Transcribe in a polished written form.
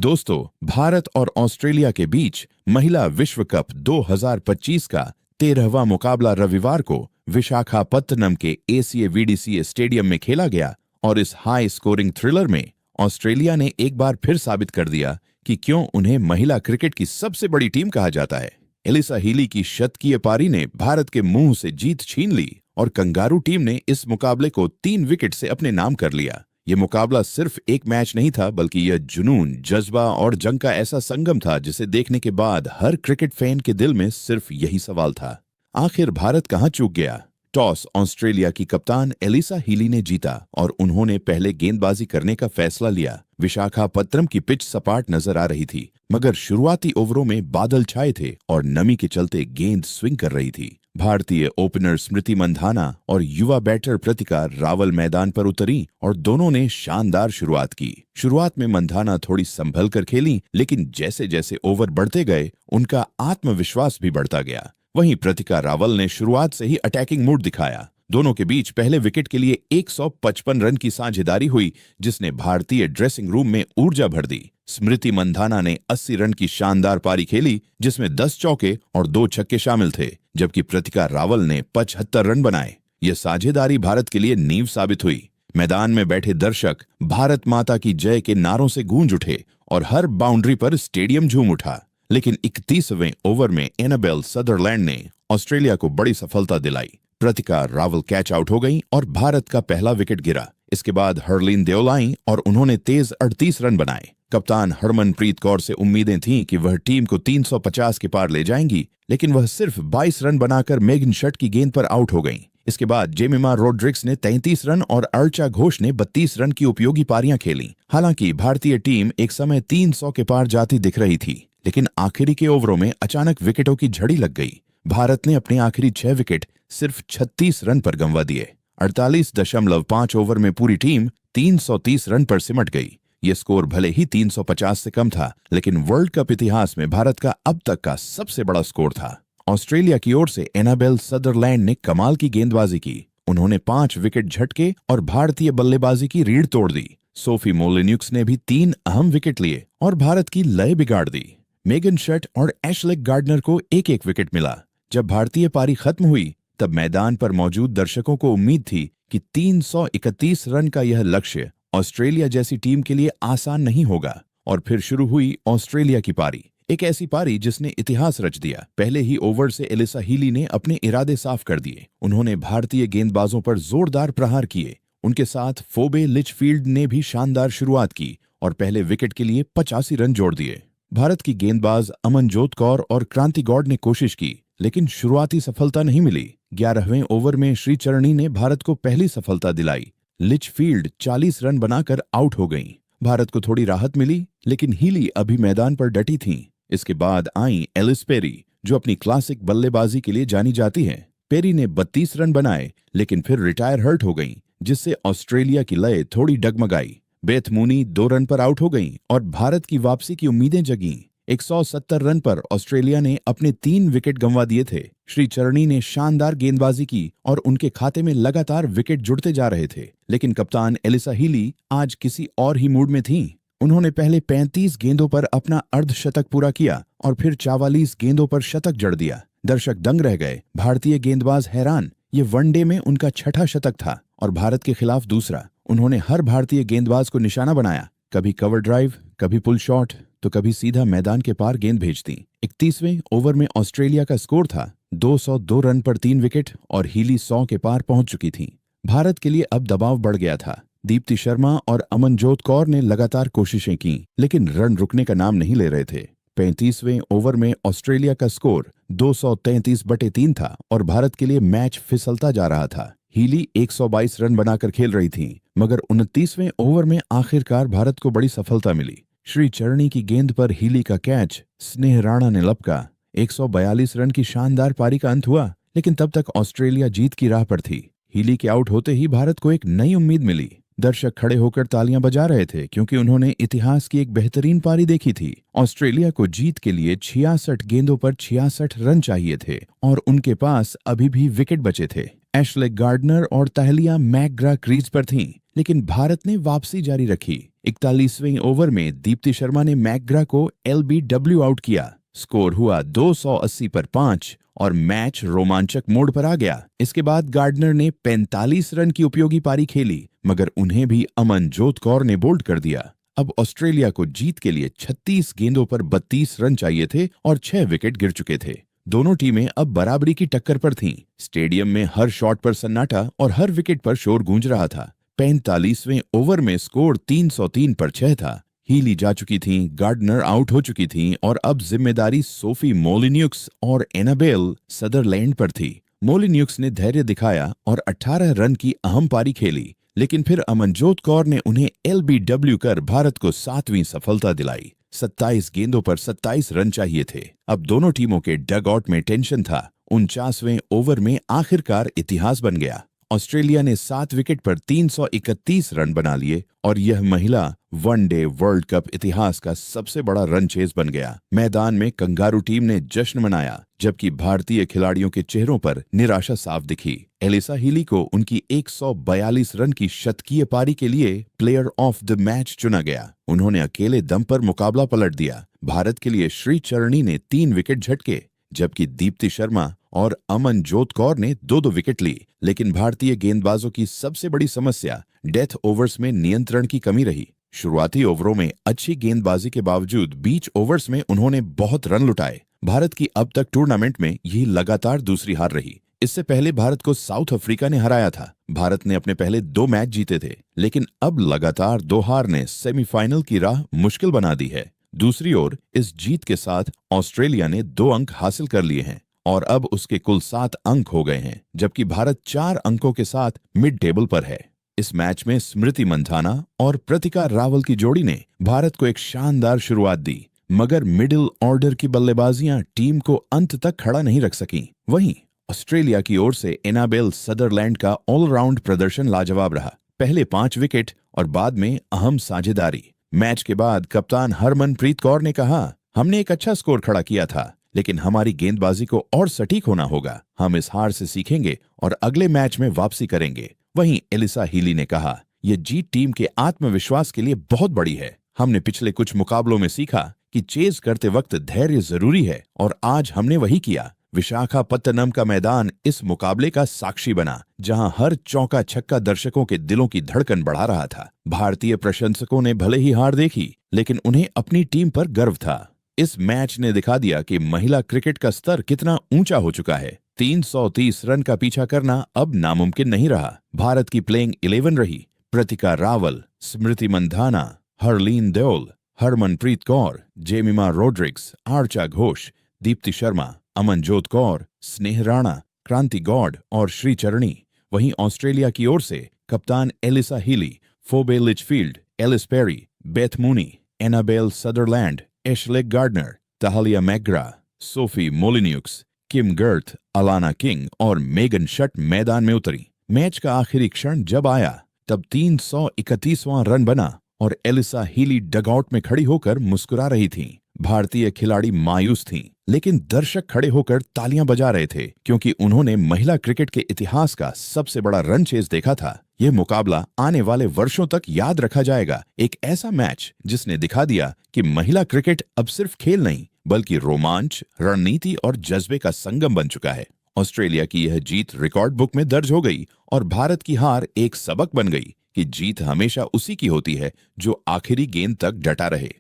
दोस्तों, भारत और ऑस्ट्रेलिया के बीच महिला विश्व कप 2025 का 13वां मुकाबला रविवार को विशाखापत्तनम के ACA-VDCA स्टेडियम में खेला गया और इस हाई स्कोरिंग थ्रिलर में ऑस्ट्रेलिया ने एक बार फिर साबित कर दिया कि क्यों उन्हें महिला क्रिकेट की सबसे बड़ी टीम कहा जाता है। एलिसा हीली की शतकीय पारी ने भारत के मुंह से जीत छीन ली और कंगारू टीम ने इस मुकाबले को 3 विकेट से अपने नाम कर लिया। ये मुकाबला सिर्फ एक मैच नहीं था, बल्कि यह जुनून, जज्बा और जंग का ऐसा संगम था जिसे देखने के बाद हर क्रिकेट फैन के दिल में सिर्फ यही सवाल था, आखिर भारत कहां चूक गया। टॉस ऑस्ट्रेलिया की कप्तान एलिसा हीली ने जीता और उन्होंने पहले गेंदबाजी करने का फैसला लिया। विशाखापत्तनम की पिच सपाट नजर आ रही थी, मगर शुरुआती ओवरों में बादल छाए थे और नमी के चलते गेंद स्विंग कर रही थी। भारतीय ओपनर स्मृति मंधाना और युवा बैटर प्रतिका रावल मैदान पर उतरी और दोनों ने शानदार शुरुआत की। शुरुआत में मंधाना थोड़ी संभल कर खेली, लेकिन जैसे जैसे ओवर बढ़ते गए उनका आत्मविश्वास भी बढ़ता गया। वहीं प्रतिका रावल ने शुरुआत से ही अटैकिंग मूड दिखाया। दोनों के बीच पहले विकेट के लिए 155 रन की साझेदारी हुई, जिसने भारतीय ड्रेसिंग रूम में ऊर्जा भर दी। स्मृति मंधाना ने 80 रन की शानदार पारी खेली, जिसमें 10 चौके और 2 छक्के शामिल थे, जबकि प्रतिका रावल ने 75 रन बनाए। यह साझेदारी भारत के लिए नींव साबित हुई। मैदान में बैठे दर्शक भारत माता की जय के नारों से गूंज उठे और हर बाउंड्री पर स्टेडियम झूम उठा। लेकिन 31वें ओवर में एनाबेल सदरलैंड ने ऑस्ट्रेलिया को बड़ी सफलता दिलाई। प्रतिका रावल कैच आउट हो गई और भारत का पहला विकेट गिरा। इसके बाद हरलीन देओल आईं और उन्होंने तेज 38 रन बनाए। कप्तान हरमनप्रीत कौर से उम्मीदें थीं कि वह टीम को 350 के पार ले जाएंगी, लेकिन वह सिर्फ 22 रन बनाकर मेगन शट की गेंद पर आउट हो गईं। इसके बाद जेमिमा रोड्रिग्स ने 33 रन और अर्चा घोष ने 32 रन की उपयोगी पारियां खेलीं। हालांकि भारतीय टीम एक समय 300 के पार जाती दिख रही थी, लेकिन आखिरी के ओवरों में अचानक विकेटों की झड़ी लग गई। भारत ने अपने आखिरी 6 विकेट सिर्फ 36 रन पर गंवा दिए। 48.5 ओवर में पूरी टीम 330 रन पर सिमट गई। ये स्कोर भले ही 350 से कम था, लेकिन वर्ल्ड कप इतिहास में भारत का अब तक का सबसे बड़ा स्कोर था। ऑस्ट्रेलिया की ओर से एनाबेल सदरलैंड ने कमाल की गेंदबाजी की। उन्होंने 5 विकेट झटके और भारतीय बल्लेबाजी की रीढ़ तोड़ दी। सोफी मोलिन्यूक्स ने भी 3 अहम विकेट लिए और भारत की लय बिगाड़ दी। मेगन शट और एशले गार्डनर को एक एक विकेट मिला। जब भारतीय पारी खत्म हुई, तब मैदान पर मौजूद दर्शकों को उम्मीद थी कि 331 रन का यह लक्ष्य ऑस्ट्रेलिया जैसी टीम के लिए आसान नहीं होगा। और फिर शुरू हुई ऑस्ट्रेलिया की पारी, एक ऐसी पारी जिसने इतिहास रच दिया। पहले ही ओवर से एलिसा हीली ने अपने इरादे साफ कर दिए। उन्होंने भारतीय गेंदबाजों पर जोरदार प्रहार किए। उनके साथ फोबे लिचफील्ड ने भी शानदार शुरुआत की और पहले विकेट के लिए 85 रन जोड़ दिए। भारत की गेंदबाज अमनजोत कौर और क्रांति गौड़ ने कोशिश की, लेकिन शुरुआती सफलता नहीं मिली। 11वें ओवर में श्रीचरणी ने भारत को पहली सफलता दिलाई। लिचफील्ड 40 रन बनाकर आउट हो गईं। भारत को थोड़ी राहत मिली, लेकिन हीली अभी मैदान पर डटी थीं। इसके बाद आई एलिस पेरी, जो अपनी क्लासिक बल्लेबाजी के लिए जानी जाती हैं। पेरी ने 32 रन बनाए, लेकिन फिर रिटायर हर्ट हो गईं, जिससे ऑस्ट्रेलिया की लय थोड़ी डगमगाई। बेथ मूनी 2 रन पर आउट हो गईं और भारत की वापसी की उम्मीदें जगीं। 170 रन पर ऑस्ट्रेलिया ने अपने 3 विकेट गंवा दिए थे। श्रीचरणी ने शानदार गेंदबाजी की और उनके खाते में लगातार विकेट जुड़ते जा रहे थे। लेकिन कप्तान एलिसा हीली आज किसी और ही मूड में थीं। उन्होंने पहले 35 गेंदों पर अपना अर्धशतक पूरा किया और फिर 44 गेंदों पर शतक जड़ दिया। दर्शक दंग रह गए। भारतीय गेंदबाज हैरान। ये वनडे में उनका 6ठा शतक था और भारत के खिलाफ दूसरा। उन्होंने हर भारतीय गेंदबाज को निशाना बनाया, कभी कवर ड्राइव, कभी पुल शॉट, तो कभी सीधा मैदान के पार गेंद भेज दी। 31वें ओवर में ऑस्ट्रेलिया का स्कोर था 202 रन पर 3 विकेट और हीली 100 के पार पहुंच चुकी थी। भारत के लिए अब दबाव बढ़ गया था। दीप्ति शर्मा और अमनजोत कौर ने लगातार कोशिशें की, लेकिन रन रुकने का नाम नहीं ले रहे थे। 35वें ओवर में ऑस्ट्रेलिया का स्कोर 233/3 था और भारत के लिए मैच फिसलता जा रहा था। हीली 122 रन बनाकर खेल रही थीं, मगर 29वें ओवर में आखिरकार भारत को बड़ी सफलता मिली। श्रीचरणी की गेंद पर हीली का कैच स्नेह राणा ने लपका। 142 रन की शानदार पारी का अंत हुआ, लेकिन तब तक ऑस्ट्रेलिया जीत की राह पर थी। हीली के आउट होते ही भारत को एक नई उम्मीद मिली। दर्शक खड़े होकर तालियां बजा रहे थे, क्योंकि उन्होंने इतिहास की एक बेहतरीन पारी देखी थी। ऑस्ट्रेलिया को जीत के लिए 66 गेंदों पर 66 रन चाहिए थे और उनके पास अभी भी विकेट बचे थे। एशले गार्डनर और तहलिया मैकग्रा क्रीज पर थीं, लेकिन भारत ने वापसी जारी रखी। 41वें ओवर में दीप्ति शर्मा ने मैकग्रा को एलबीडब्ल्यू आउट किया। स्कोर हुआ 280 पर 5 और मैच रोमांचक मोड़ पर आ गया। इसके बाद गार्डनर ने 45 रन की उपयोगी पारी खेली, मगर उन्हें भी अमनजोत कौर ने बोल्ड कर दिया। अब ऑस्ट्रेलिया को जीत के लिए 36 गेंदों पर 32 रन चाहिए थे और 6 विकेट गिर चुके थे। दोनों टीमें अब बराबरी की टक्कर पर थीं। स्टेडियम में हर शॉट पर सन्नाटा और हर विकेट पर शोर गूंज रहा था। 45वें ओवर में स्कोर 303 पर 6 था। हीली जा चुकी थीं, गार्डनर आउट हो चुकी थीं और अब जिम्मेदारी सोफी मोलिन्यूक्स और एनाबेल सदरलैंड पर थी। मोलिन्यूक्स ने धैर्य दिखाया और 18 रन की अहम पारी खेली, लेकिन फिर अमनजोत कौर ने उन्हें एलबीडब्ल्यू कर भारत को 7वीं सफलता दिलाई। 27 गेंदों पर 27 रन चाहिए थे। अब दोनों टीमों के डग आउट में टेंशन था। 49वें ओवर में आखिरकार इतिहास बन गया। ऑस्ट्रेलिया ने 7 विकेट पर 331 रन बना लिए और यह महिला वनडे वर्ल्ड कप इतिहास का सबसे बड़ा रन चेज बन गया। मैदान में कंगारू टीम ने जश्न मनाया, जबकि भारतीय खिलाड़ियों के चेहरों पर निराशा साफ दिखी। एलिसा हीली को उनकी 142 रन की शतकीय पारी के लिए प्लेयर ऑफ द मैच चुना गया। उन्होंने अकेले दम पर मुकाबला पलट दिया। भारत के लिए श्री चरणी ने 3 विकेट झटके, जबकि दीप्ति शर्मा और अमनजोत कौर ने 2-2 विकेट ली। लेकिन भारतीय गेंदबाजों की सबसे बड़ी समस्या डेथ ओवर्स में नियंत्रण की कमी रही। शुरुआती ओवरों में अच्छी गेंदबाजी के बावजूद बीच ओवर्स में उन्होंने बहुत रन लुटाए। भारत की अब तक टूर्नामेंट में यही लगातार दूसरी हार रही। इससे पहले भारत को साउथ अफ्रीका ने हराया था। भारत ने अपने पहले 2 मैच जीते थे, लेकिन अब लगातार 2 हार ने सेमीफाइनल की राह मुश्किल बना दी है। दूसरी ओर इस जीत के साथ ऑस्ट्रेलिया ने 2 अंक हासिल कर लिए हैं और अब उसके कुल 7 अंक हो गए हैं, जबकि भारत 4 अंकों के साथ मिड टेबल पर है। इस मैच में स्मृति मंधाना और प्रतिका रावल की जोड़ी ने भारत को एक शानदार शुरुआत दी, मगर मिडिल ऑर्डर की बल्लेबाजियां टीम को अंत तक खड़ा नहीं रख सकीं। वहीं ऑस्ट्रेलिया की ओर से एनाबेल सदरलैंड का ऑलराउंड प्रदर्शन लाजवाब रहा। पहले 5 विकेट और बाद में अहम साझेदारी। मैच के बाद कप्तान हरमनप्रीत कौर ने कहा, हमने एक अच्छा स्कोर खड़ा किया था, लेकिन हमारी गेंदबाजी को और सटीक होना होगा। हम इस हार से सीखेंगे और अगले मैच में वापसी करेंगे। वहीं एलिसा हीली ने कहा, यह जीत टीम के आत्मविश्वास के लिए बहुत बड़ी है। हमने पिछले कुछ मुकाबलों में सीखा कि चेज करते वक्त धैर्य जरूरी है और आज हमने वही किया। विशाखापत्तनम का मैदान इस मुकाबले का साक्षी बना, जहां हर चौका छक्का दर्शकों के दिलों की धड़कन बढ़ा रहा था। भारतीय प्रशंसकों ने भले ही हार देखी, लेकिन उन्हें अपनी टीम पर गर्व था। इस मैच ने दिखा दिया कि महिला क्रिकेट का स्तर कितना ऊंचा हो चुका है। 330 रन का पीछा करना अब नामुमकिन नहीं रहा। भारत की प्लेइंग 11 रही। प्रतिका रावल, स्मृति मंधाना, हरलीन देओल, हरमनप्रीत कौर, जेमिमा रोड्रिक्स, आर्चा घोष, दीप्ति शर्मा, अमनजोत कौर, स्नेह राणा, क्रांति गौड़ और श्री चरणी। वहीं ऑस्ट्रेलिया की ओर से कप्तान Alyssa Healy, Phoebe Litchfield, Ellyse Perry, Beth Mooney, Annabel Sutherland, Ashleigh Gardner, Tahlia McGrath, Sophie Molineux, Kim Garth, Alana King और मेगन शट मैदान में उतरी। मैच का आखिरी क्षण जब आया, तब 331वां रन बना और एलिसा हीली डगआउट में खड़ी होकर मुस्कुरा रही थीं। भारतीय खिलाड़ी मायूस थीं, लेकिन दर्शक खड़े होकर तालियां बजा रहे थे, क्योंकि उन्होंने महिला क्रिकेट के इतिहास का सबसे बड़ा रन चेज देखा था। यह मुकाबला आने वाले वर्षों तक याद रखा जाएगा। एक ऐसा मैच जिसने दिखा दिया कि महिला क्रिकेट अब सिर्फ खेल नहीं, बल्कि रोमांच, रणनीति और जज्बे का संगम बन चुका है। ऑस्ट्रेलिया की यह जीत रिकॉर्ड बुक में दर्ज हो गई और भारत की हार एक सबक बन गई कि जीत हमेशा उसी की होती है जो आखिरी गेंद तक डटा रहे।